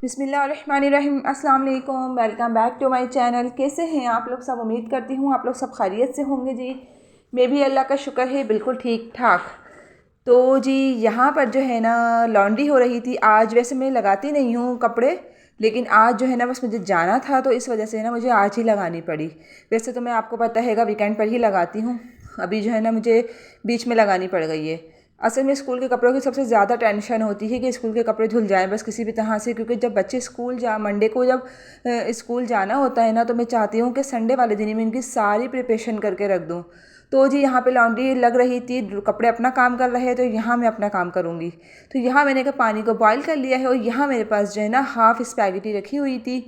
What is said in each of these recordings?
बिस्मिल्लाहिर्रहमानिर्रहीम। अस्सलाम वालेकुम, welcome back to my channel. कैसे हैं आप लोग सब? उम्मीद करती हूँ आप लोग सब खैरियत से होंगे जी। मैं भी अल्लाह का शुक्र है बिल्कुल ठीक ठाक। तो जी यहाँ पर जो है ना लॉन्ड्री हो रही थी आज। वैसे मैं लगाती नहीं हूँ कपड़े, लेकिन आज जो है ना बस मुझे जाना था तो इस वजह से ना मुझे आज ही लगानी पड़ी। वैसे तो मैं आपको पता हैगा वीकेंड पर ही लगाती हूँ, अभी जो है ना मुझे बीच में लगानी पड़ गई है। असल में स्कूल के कपड़ों की सबसे ज़्यादा टेंशन होती है कि स्कूल के कपड़े धुल जाएं बस किसी भी तरह से, क्योंकि जब बच्चे स्कूल मंडे को जब स्कूल जाना होता है ना तो मैं चाहती हूँ कि संडे वाले दिन ही मैं इनकी सारी प्रिपरेशन करके रख दूँ। तो जी यहाँ पे लॉन्ड्री लग रही थी, कपड़े अपना काम कर रहे हैं तो यहाँ मैं अपना काम करूँगी। तो यहाँ मैंने कहा पानी को बॉईल कर लिया है और यहाँ मेरे पास जो है ना हाफ़ स्पैगेटी रखी हुई थी।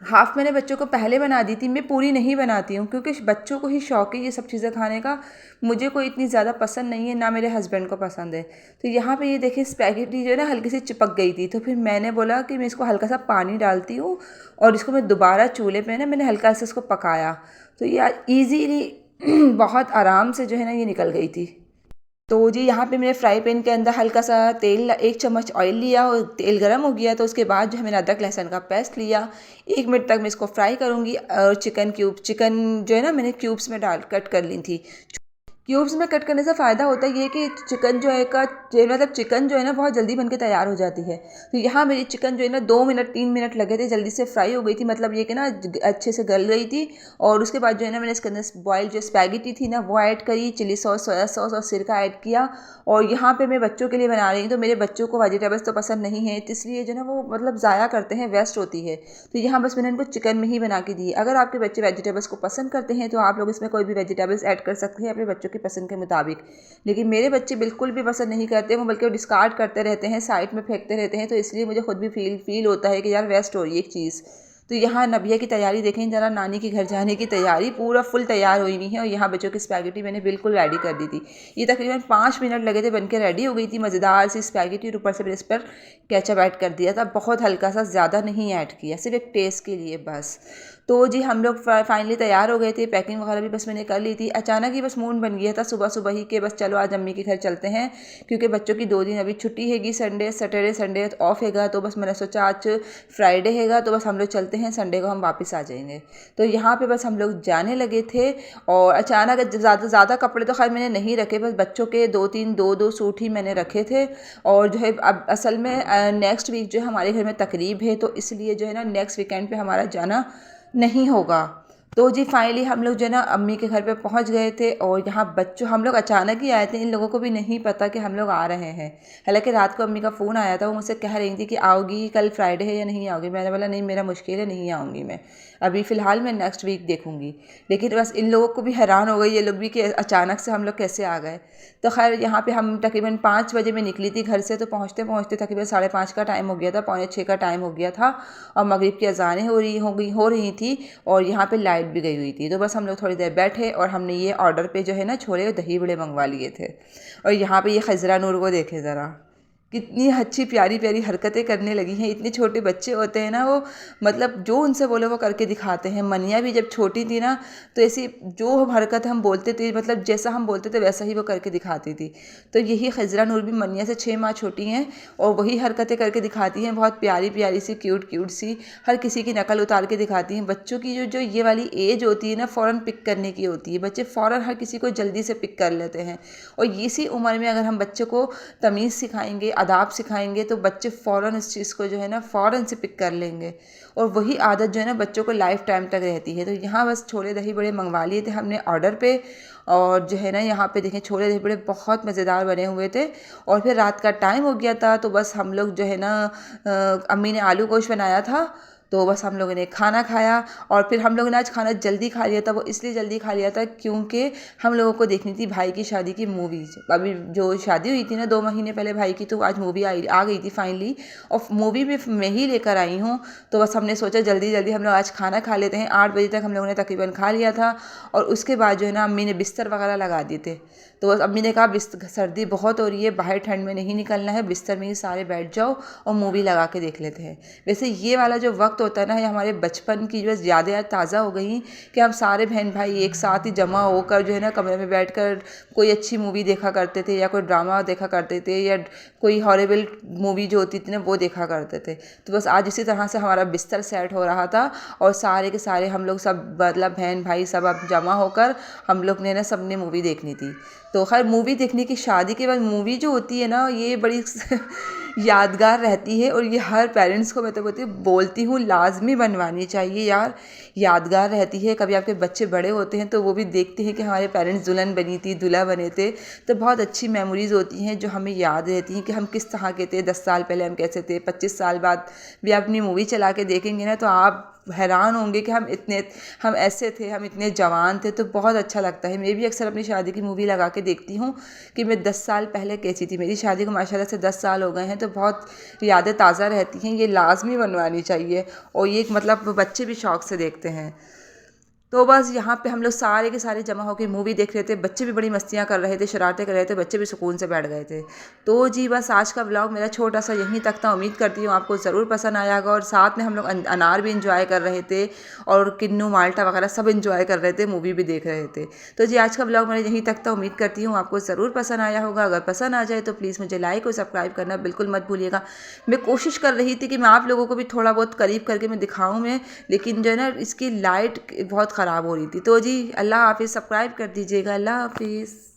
हाफ़ मैंने बच्चों को पहले बना दी थी, मैं पूरी नहीं बनाती हूँ क्योंकि बच्चों को ही शौक है ये सब चीज़ें खाने का। मुझे कोई इतनी ज़्यादा पसंद नहीं है, ना मेरे हस्बैंड को पसंद है। तो यहाँ पे ये देखिए स्पैगेटी जो है ना हल्की सी चिपक गई थी, तो फिर मैंने बोला कि मैं इसको हल्का सा पानी डालती हूँ और इसको मैं दोबारा चूल्हे पे ना मैंने हल्का सा इसको पकाया। तो ये ईजीली बहुत आराम से जो है ना ये निकल गई थी। तो जी यहाँ पे मैंने फ्राई पैन के अंदर हल्का सा तेल, 1 चम्मच ऑयल लिया और तेल गर्म हो गया तो उसके बाद जो है मैंने अदरक लहसुन का पेस्ट लिया। 1 मिनट तक मैं इसको फ्राई करूँगी। और चिकन जो है ना मैंने क्यूब्स में डाल कट कर ली थी। क्यूब्स में कट करने से फ़ायदा होता है ये कि चिकन जो है का मतलब चिकन जो है ना बहुत जल्दी बनके तैयार हो जाती है। तो यहाँ मेरी चिकन जो है ना 2 मिनट 3 मिनट लगे थे, जल्दी से फ्राई हो गई थी, मतलब ये कि ना अच्छे से गल गई थी। और उसके बाद जो है ना मैंने इसके अंदर बॉयल जो स्पैगेटी थी ना वो ऐड करी, चिली सॉस, सोया सॉस और सिरका ऐड किया। और यहाँ पे मैं बच्चों के लिए बना रही हूँ तो मेरे बच्चों को वेजिटेबल्स तो पसंद नहीं है, तो इसलिए जो ना वो मतलब ज़ाया करते हैं, वेस्ट होती है। तो यहाँ बस मैंने इनको चिकन में ही बना के दी। अगर आपके बच्चे वेजिटेबल्स को पसंद करते हैं तो आप लोग इसमें कोई भी वेजिटेबल्स ऐड कर सकते हैं अपने बच्चों की पसंद के मुताबिक। लेकिन मेरे बच्चे बिल्कुल भी पसंद नहीं करते, वो बल्कि वो डिस्कार्ड करते रहते हैं, साइड में फेंकते रहते हैं। तो इसलिए मुझे खुद भी फील होता है कि यार वेस्ट हो रही है एक चीज़। तो यहाँ नबिया की तैयारी देखें ज़रा, नानी के घर जाने की तैयारी पूरा फुल तैयार हुई नहीं है। और यहाँ बच्चों की स्पैगेटी मैंने बिल्कुल रेडी कर दी थी। ये तकरीबन 5 मिनट लगे थे, बनके रेडी हो गई थी मज़ेदार सी स्पैगेटी। और ऊपर से मैंने इस पर केचप ऐड कर दिया था, बहुत हल्का सा, ज़्यादा नहीं ऐड किया, सिर्फ एक टेस्ट के लिए बस। तो जी हम लोग फाइनली तैयार हो गए थे, पैकिंग वगैरह भी बस मैंने कर ली थी। अचानक ही बस मूड बन गया था सुबह सुबह ही कि बस चलो आज अम्मी के घर चलते हैं, क्योंकि बच्चों की 2 दिन अभी छुट्टी हैगी, सैटरडे संडे ऑफ हैगा। तो बस मैंने सोचा आज फ्राइडे हैगा तो बस हम लोग चलते हैं, संडे को हम वापस आ जाएंगे। तो यहाँ पे बस हम लोग जाने लगे थे। और अचानक ज़्यादा कपड़े तो खैर मैंने नहीं रखे, बस बच्चों के 2 सूट ही मैंने रखे थे। और जो है अब असल में नेक्स्ट वीक जो है हमारे घर में तकरीब है, तो इसलिए जो है ना नेक्स्ट वीकेंड पे हमारा जाना नहीं होगा। तो जी फाइनली हम लोग जो है ना अम्मी के घर पे पहुंच गए थे। और यहाँ बच्चों हम लोग अचानक ही आए थे, इन लोगों को भी नहीं पता कि हम लोग आ रहे हैं। हालांकि रात को अम्मी का फ़ोन आया था, वो मुझसे कह रही थी कि आओगी कल फ्राइडे है या नहीं आओगी। मैंने बोला नहीं मेरा मुश्किल है, नहीं आऊँगी मैं, अभी फ़िलहाल मैं नेक्स्ट वीक देखूँगी। लेकिन बस इन लोगों को भी हैरान हो गई ये लोग भी कि अचानक से हम लोग कैसे आ गए। तो खैर यहाँ पे हम तकरीबन 5 बजे मैं निकली थी घर से, तो पहुँचते पहुँचते तकरीबन 5:30 का टाइम हो गया था, 5:45 का टाइम हो गया था। और मगरिब की अज़ानें हो रही थी और यहाँ पे लाइट भी गई हुई थी। तो बस हम लोग थोड़ी देर बैठे और हमने ये ऑर्डर पे जो है ना छोले और दही बड़े मंगवा लिए थे। और यहाँ पे ये खजरा नूर को देखे ज़रा, कितनी अच्छी प्यारी प्यारी हरकतें करने लगी हैं। इतने छोटे बच्चे होते हैं ना, वो मतलब जो उनसे बोले वो करके दिखाते हैं। मनिया भी जब छोटी थी ना तो ऐसी जो हरकत हम बोलते थे, मतलब जैसा हम बोलते थे वैसा ही वो करके दिखाती थी। तो यही खजरा नूर भी मनिया से 6 माह छोटी हैं और वही हरकतें करके दिखाती हैं, बहुत प्यारी प्यारी सी, क्यूट क्यूट सी, हर किसी की नकल उतार के दिखाती हैं। बच्चों की जो ये वाली एज होती है ना फ़ौरन पिक करने की होती है, बच्चे फ़ौरन हर किसी को जल्दी से पिक कर लेते हैं। और इसी उम्र में अगर हम बच्चों को तमीज़ सिखाएंगे, आदाब सिखाएंगे, तो बच्चे फ़ौरन इस चीज़ को जो है ना फ़ौरन से पिक कर लेंगे। और वही आदत जो है ना बच्चों को लाइफ टाइम तक रहती है। तो यहाँ बस छोले दही बड़े मंगवा लिए थे हमने ऑर्डर पे। और जो है ना यहाँ पे देखें छोले दही बड़े बहुत मज़ेदार बने हुए थे। और फिर रात का टाइम हो गया था तो बस हम लोग जो है ना अम्मी ने आलू गोश्त बनाया था, तो बस हम लोगों ने खाना खाया। और फिर हम लोगों ने आज खाना जल्दी खा लिया था, वो इसलिए जल्दी खा लिया था क्योंकि हम लोगों को देखनी थी भाई की शादी की मूवीज़। अभी जो शादी हुई थी ना 2 महीने पहले भाई की, तो आज मूवी आ गई थी फाइनली। और मूवी भी मैं ही लेकर आई हूँ। तो बस हमने सोचा जल्दी जल्दी हम लोग आज खाना खा लेते हैं। 8 बजे तक हम लोगों ने तकरीबन खा लिया था। और उसके बाद जो है ना अम्मी ने बिस्तर वगैरह लगा दिए थे। तो बस अम्मी ने कहा सर्दी बहुत हो रही है, बाहर ठंड में नहीं निकलना है, बिस्तर में ही सारे बैठ जाओ और मूवी लगा के देख लेते हैं। वैसे ये वाला जो वक्त होता है ना, ये हमारे बचपन की जो यादें ताज़ा हो गई कि हम सारे बहन भाई एक साथ ही जमा होकर जो है ना कमरे में बैठकर कोई अच्छी मूवी देखा करते थे, या कोई ड्रामा देखा करते थे, या कोई हॉरिबल मूवी जो होती थी ना वो देखा करते थे। तो बस आज इसी तरह से हमारा बिस्तर सेट हो रहा था और सारे के सारे हम लोग सब मतलब बहन भाई सब अब जमा होकर हम लोग ने ना सबने मूवी देखनी थी। तो खैर मूवी देखने की, शादी के बाद मूवी जो होती है ना ये बड़ी यादगार रहती है, और ये हर पेरेंट्स को मैं तो बोलती हूँ लाजमी बनवानी चाहिए यार, यादगार रहती है। कभी आपके बच्चे बड़े होते हैं तो वो भी देखते हैं कि हमारे पेरेंट्स दुल्हन बनी थी, दूल्हा बने थे, तो बहुत अच्छी मेमोरीज़ होती हैं जो हमें याद रहती हैं कि हम किस तरह के थे, 10 साल पहले हम कैसे थे। 25 साल बाद भी अपनी मूवी चला के देखेंगे ना तो आप हैरान होंगे कि हम ऐसे थे, हम इतने जवान थे। तो बहुत अच्छा लगता है। मैं भी अक्सर अपनी शादी की मूवी लगा के देखती हूँ कि मैं 10 साल पहले कैसी थी। मेरी शादी को माशाल्लाह से 10 साल हो गए हैं, तो बहुत यादें ताज़ा रहती हैं। ये लाजमी बनवानी चाहिए, और ये मतलब बच्चे भी शौक़ से देखते हैं। तो बस यहाँ पे हम लोग सारे के सारे जमा होकर मूवी देख रहे थे, बच्चे भी बड़ी मस्तियाँ कर रहे थे, शरारतें कर रहे थे, बच्चे भी सुकून से बैठ गए थे। तो जी बस आज का व्लॉग मेरा छोटा सा यहीं तक था। उम्मीद करती हूँ आपको ज़रूर पसंद आया होगा। और साथ में हम लोग अनार भी इंजॉय कर रहे थे, और किन्नू माल्टा वगैरह सब इंजॉय कर रहे थे, मूवी भी देख रहे थे। तो जी आज का व्लॉग मेरा यहीं तक था। उम्मीद करती हूँ आपको ज़रूर पसंद आया होगा। अगर पसंद आ जाए तो प्लीज़ मुझे लाइक और सब्सक्राइब करना बिल्कुल मत भूलिएगा। मैं कोशिश कर रही थी कि मैं आप लोगों को भी थोड़ा बहुत करीब करके मैं दिखाऊँ मैं, लेकिन जो है ना इसकी लाइट बहुत ख़राब हो रही थी। तो जी अल्लाह हाफिज़, सब्सक्राइब कर दीजिएगा। अल्लाह हाफिज़।